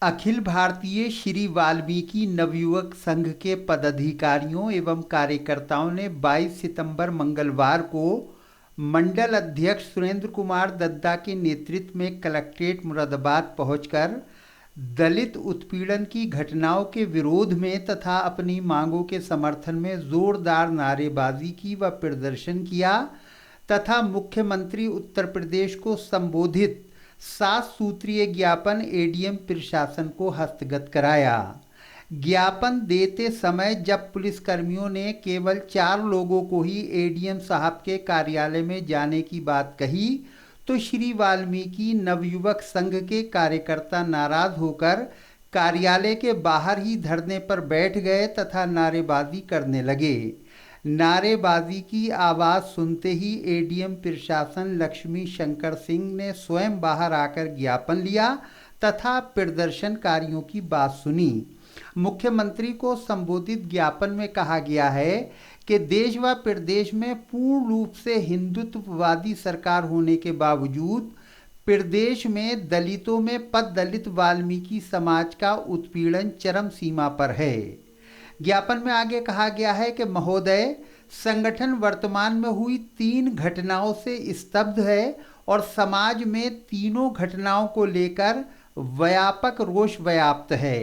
अखिल भारतीय श्री वाल्मीकि नवयुवक संघ के पदाधिकारियों एवं कार्यकर्ताओं ने 22 सितंबर मंगलवार को मंडल अध्यक्ष सुरेंद्र कुमार दद्दा के नेतृत्व में कलेक्ट्रेट मुरादाबाद पहुंचकर दलित उत्पीड़न की घटनाओं के विरोध में तथा अपनी मांगों के समर्थन में जोरदार नारेबाजी की व प्रदर्शन किया तथा मुख्यमंत्री उत्तर प्रदेश को संबोधित 7 सूत्रीय ज्ञापन एडीएम प्रशासन को हस्तगत कराया। ज्ञापन देते समय जब पुलिसकर्मियों ने केवल 4 लोगों को ही एडीएम साहब के कार्यालय में जाने की बात कही तो श्री वाल्मीकि नवयुवक संघ के कार्यकर्ता नाराज होकर कार्यालय के बाहर ही धरने पर बैठ गए तथा नारेबाजी करने लगे। नारेबाजी की आवाज़ सुनते ही एडीएम प्रशासन लक्ष्मी शंकर सिंह ने स्वयं बाहर आकर ज्ञापन लिया तथा प्रदर्शनकारियों की बात सुनी। मुख्यमंत्री को संबोधित ज्ञापन में कहा गया है कि देश व प्रदेश में पूर्ण रूप से हिंदुत्ववादी सरकार होने के बावजूद प्रदेश में दलितों में पद दलित वाल्मीकि समाज का उत्पीड़न चरम सीमा पर है। ज्ञापन में आगे कहा गया है कि महोदय, संगठन वर्तमान में हुई 3 घटनाओं से स्तब्ध है और समाज में तीनों घटनाओं को लेकर व्यापक रोष व्याप्त है।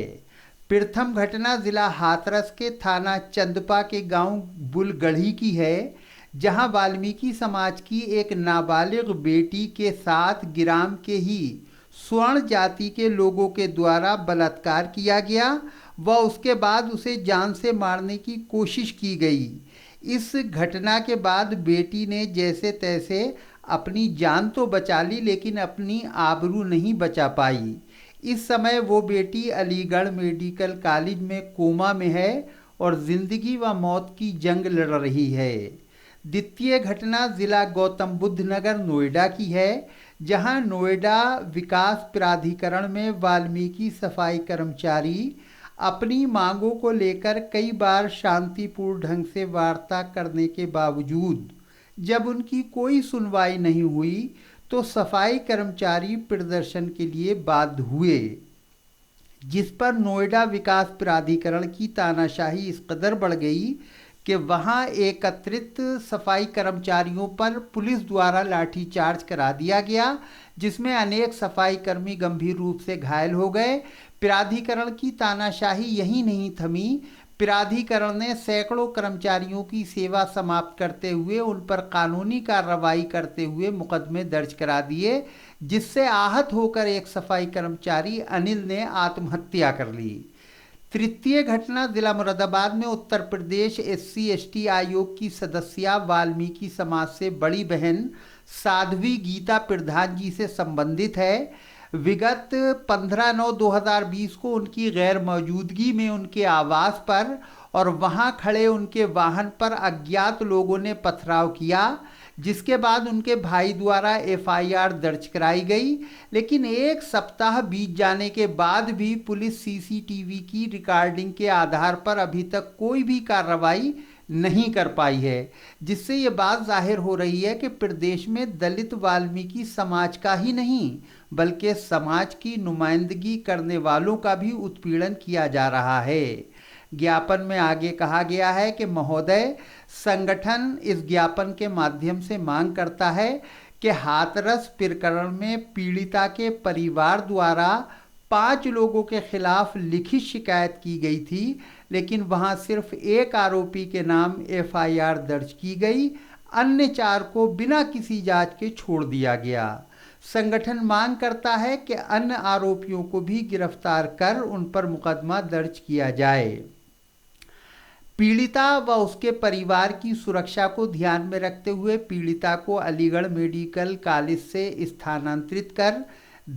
प्रथम घटना जिला हाथरस के थाना चंदपा के गांव बुलगढ़ी की है, जहां वाल्मीकि समाज की एक नाबालिग बेटी के साथ ग्राम के ही स्वर्ण जाति के लोगों के द्वारा बलात्कार किया गया व उसके बाद उसे जान से मारने की कोशिश की गई। इस घटना के बाद बेटी ने जैसे तैसे अपनी जान तो बचा ली, लेकिन अपनी आबरू नहीं बचा पाई। इस समय वो बेटी अलीगढ़ मेडिकल कॉलेज में कोमा में है और जिंदगी व मौत की जंग लड़ रही है। द्वितीय घटना जिला गौतम बुद्ध नगर नोएडा की है, जहां नोएडा विकास प्राधिकरण में वाल्मीकि सफाई कर्मचारी अपनी मांगों को लेकर कई बार शांतिपूर्ण ढंग से वार्ता करने के बावजूद जब उनकी कोई सुनवाई नहीं हुई तो सफाई कर्मचारी प्रदर्शन के लिए बाध्य हुए, जिस पर नोएडा विकास प्राधिकरण की तानाशाही इस कदर बढ़ गई कि वहां एकत्रित सफाई कर्मचारियों पर पुलिस द्वारा लाठीचार्ज करा दिया गया, जिसमें अनेक सफाई कर्मी गंभीर रूप से घायल हो गए। प्राधिकरण की तानाशाही यही नहीं थमी, प्राधिकरण ने सैकड़ों कर्मचारियों की सेवा समाप्त करते हुए उन पर कानूनी कार्रवाई करते हुए मुकदमे दर्ज करा दिए, जिससे आहत होकर एक सफाई कर्मचारी अनिल ने आत्महत्या कर ली। तृतीय घटना जिला मुरादाबाद में उत्तर प्रदेश SC/ST आयोग की सदस्या वाल्मीकि समाज से बड़ी बहन साध्वी गीता प्रधान जी से संबंधित है। विगत 15/9/2020 को उनकी गैर मौजूदगी में उनके आवास पर और वहां खड़े उनके वाहन पर अज्ञात लोगों ने पथराव किया, जिसके बाद उनके भाई द्वारा FIR दर्ज कराई गई, लेकिन 1 सप्ताह बीत जाने के बाद भी पुलिस CCTV की रिकॉर्डिंग के आधार पर अभी तक कोई भी कार्रवाई नहीं कर पाई है, जिससे ये बात जाहिर हो रही है कि प्रदेश में दलित वाल्मीकि समाज का ही नहीं बल्कि समाज की नुमाइंदगी करने वालों का भी उत्पीड़न किया जा रहा है। ज्ञापन में आगे कहा गया है कि महोदय, संगठन इस ज्ञापन के माध्यम से मांग करता है कि हाथरस प्रकरण में पीड़िता के परिवार द्वारा 5 लोगों के खिलाफ लिखित शिकायत की गई थी, लेकिन वहां सिर्फ एक आरोपी के नाम FIR दर्ज की गई, अन्य 4 को बिना किसी जांच के छोड़ दिया गया। संगठन मांग करता है कि अन्य आरोपियों को भी गिरफ्तार कर उन पर मुकदमा दर्ज किया जाए। पीड़िता व उसके परिवार की सुरक्षा को ध्यान में रखते हुए पीड़िता को अलीगढ़ मेडिकल कॉलेज से स्थानांतरित कर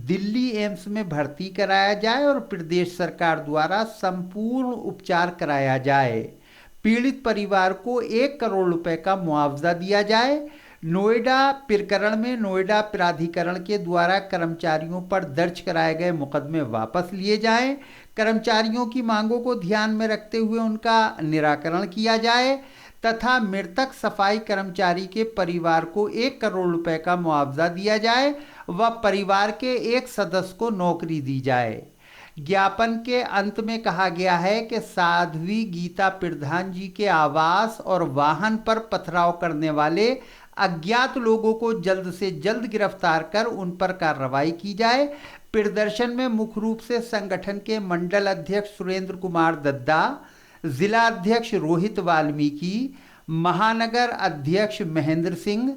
दिल्ली एम्स में भर्ती कराया जाए और प्रदेश सरकार द्वारा संपूर्ण उपचार कराया जाए। पीड़ित परिवार को 1 करोड़ रुपए का मुआवजा दिया जाए। नोएडा प्रकरण में नोएडा प्राधिकरण के द्वारा कर्मचारियों पर दर्ज कराए गए मुकदमे वापस लिए जाएं। कर्मचारियों की मांगों को ध्यान में रखते हुए उनका निराकरण किया जाए तथा मृतक सफाई कर्मचारी के परिवार को 1 करोड़ रुपए का मुआवजा दिया जाए व परिवार के एक सदस्य को नौकरी दी जाए। ज्ञापन के अंत में कहा गया है कि साध्वी गीता प्रधान जी के आवास और वाहन पर पथराव करने वाले अज्ञात लोगों को जल्द से जल्द गिरफ्तार कर उन पर कार्रवाई की जाए। प्रदर्शन में मुख्य रूप से संगठन के मंडल अध्यक्ष सुरेंद्र कुमार दद्दा, जिला अध्यक्ष रोहित वाल्मीकि, महानगर अध्यक्ष महेंद्र सिंह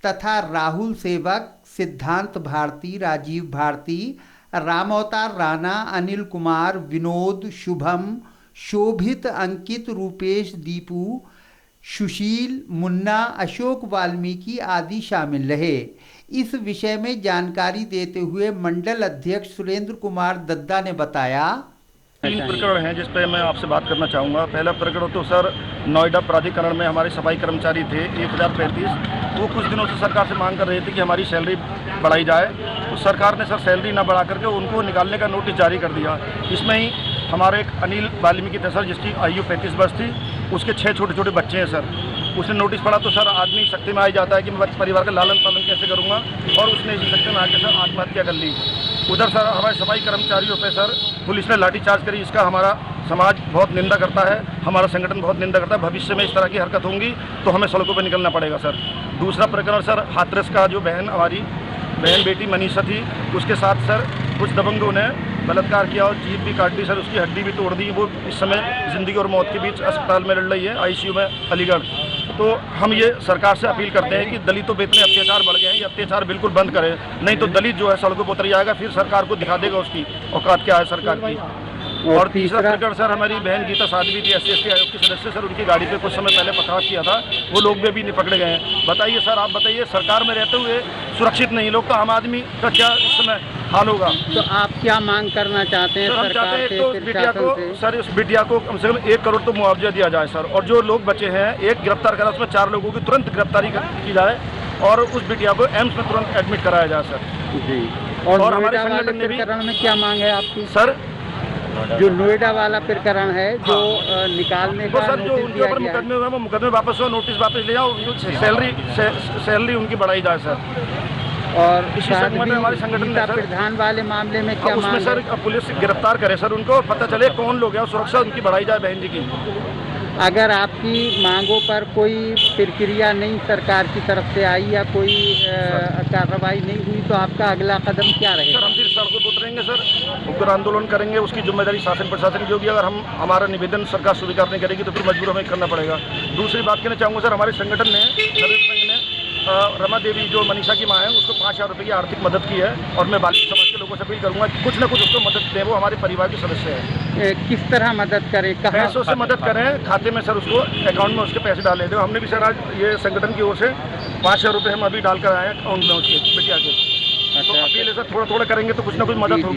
तथा राहुल सेवक, सिद्धांत भारती, राजीव भारती, राम अवतार राणा, अनिल कुमार, विनोद, शुभम, शोभित, अंकित, रूपेश, दीपू, सुशील, मुन्ना, अशोक वाल्मीकि आदि शामिल रहे। इस विषय में जानकारी देते हुए मंडल अध्यक्ष सुरेंद्र कुमार दद्दा ने बताया, 3 प्रकरण हैं जिस पर मैं आपसे बात करना चाहूँगा। पहला प्रकरण तो सर नोएडा प्राधिकरण में हमारे सफाई कर्मचारी थे 1035, वो कुछ दिनों से सरकार से मांग कर रहे थे कि हमारी सैलरी बढ़ाई जाए। तो सरकार ने सर सैलरी ना बढ़ा करके उनको निकालने का नोटिस जारी कर दिया। इसमें ही हमारे एक अनिल वाल्मीकि थे सर, जिसकी आयु 35 वर्ष थी, उसके 6 छोटे छोटे बच्चे हैं सर। उसने नोटिस पढ़ा तो सर आदमी शक्ति में आ जाता है कि मैं परिवार का लालन पालन कैसे करूँगा, और उसने इसी शक्ति में आकर सर आत्महत्या कर ली। उधर सर हमारे सफाई कर्मचारियों पे सर पुलिस ने लाठीचार्ज करी। इसका हमारा समाज बहुत निंदा करता है, हमारा संगठन बहुत निंदा करता है। भविष्य में इस तरह की हरकत होंगी तो हमें सड़कों पर निकलना पड़ेगा सर। दूसरा प्रकरण सर हाथरस का जो हमारी बहन बेटी मनीषा थी, उसके साथ सर कुछ दबंगों ने बलात्कार किया और जीभ भी काट दी सर, उसकी हड्डी भी तोड़ दी। वो इस समय ज़िंदगी और मौत के बीच अस्पताल में लड़ रही है, आईसीयू में अलीगढ़। तो हम ये सरकार से अपील करते हैं कि दलितों पे इतने अत्याचार बढ़ गए हैं, ये अत्याचार बिल्कुल बंद करें, नहीं तो दलित जो है सड़कों पर उतर जाएगा, फिर सरकार को दिखा देगा उसकी औकात क्या है सरकार की। और तीसरा प्रकरण सर हमारी बहन गीता साध्वी थी, SC/ST आयोग की सदस्य सर, उनकी गाड़ी पे कुछ समय पहले पथराव किया था, वो लोग भी नहीं पकड़े गए हैं। बताइए सर, आप बताइए, सरकार में रहते हुए सुरक्षित नहीं लोग, तो आम आदमी का क्या इस समय हाल होगा। तो आप क्या मांग करना चाहते हैं? सर हम चाहते हैं तो बिटिया को सर, उस बिटिया को कम से कम 1 करोड़ तो मुआवजा दिया जाए सर, और जो लोग बचे हैं एक गिरफ्तार करा, उसमें 4 लोगों की तुरंत गिरफ्तारी की जाए और उस बिटिया को एम्स में तुरंत एडमिट कराया जाए सर जी। और हमारे संगठन ने भी प्रकरण में क्या मांग है आपकी सर? जो नोएडा वाला प्रकरण है जो निकालने का सर, जो उनके ऊपर मुकदमे हुए वो मुकदमे वापस हो, नोटिस वापस ले जाओ, उनकी सैलरी उनकी बढ़ाई जाए सर। और इसी संगठन हमारे संगठन ने प्रधान वाले मामले में क्या उसमें सर पुलिस गिरफ्तार करे सर उनको, पता चले कौन लोग हैं, और सुरक्षा उनकी बढ़ाई जाए बहन जी की। अगर आपकी मांगों पर कोई प्रक्रिया नहीं सरकार की तरफ से आई या कोई कार्रवाई नहीं हुई तो आपका अगला कदम क्या रहेगा? सर हम फिर सड़कों पर उतरेंगे सर, उग्र आंदोलन करेंगे, उसकी जिम्मेदारी शासन प्रशासन की होगी। अगर हमारा निवेदन सरकार स्वीकार नहीं करेगी तो फिर मजबूर हमें करना पड़ेगा। दूसरी बात कहना चाहूँगा सर, हमारे संगठन ने नरेश संघ ने रमा देवी जो मनीषा की माँ है उसको 5,000 रुपये की आर्थिक मदद की है, और मैं बालिका समाज के लोगों से अपील करूँगा कि कुछ न कुछ उसको मदद दें, वो हमारे परिवार के सदस्य हैं। किस तरह मदद करें? पैसों से मदद करें, खाते में सर उसको अकाउंट में उसके पैसे डाल देते हैं। हमने भी सर आज ये संगठन की ओर से 5,000 रुपये हम अभी डाल कर आए हैं अकाउंट में उसके बिटिया के। तो अपील है सर, थोड़ा थोड़ा करेंगे तो कुछ ना कुछ मदद होगी।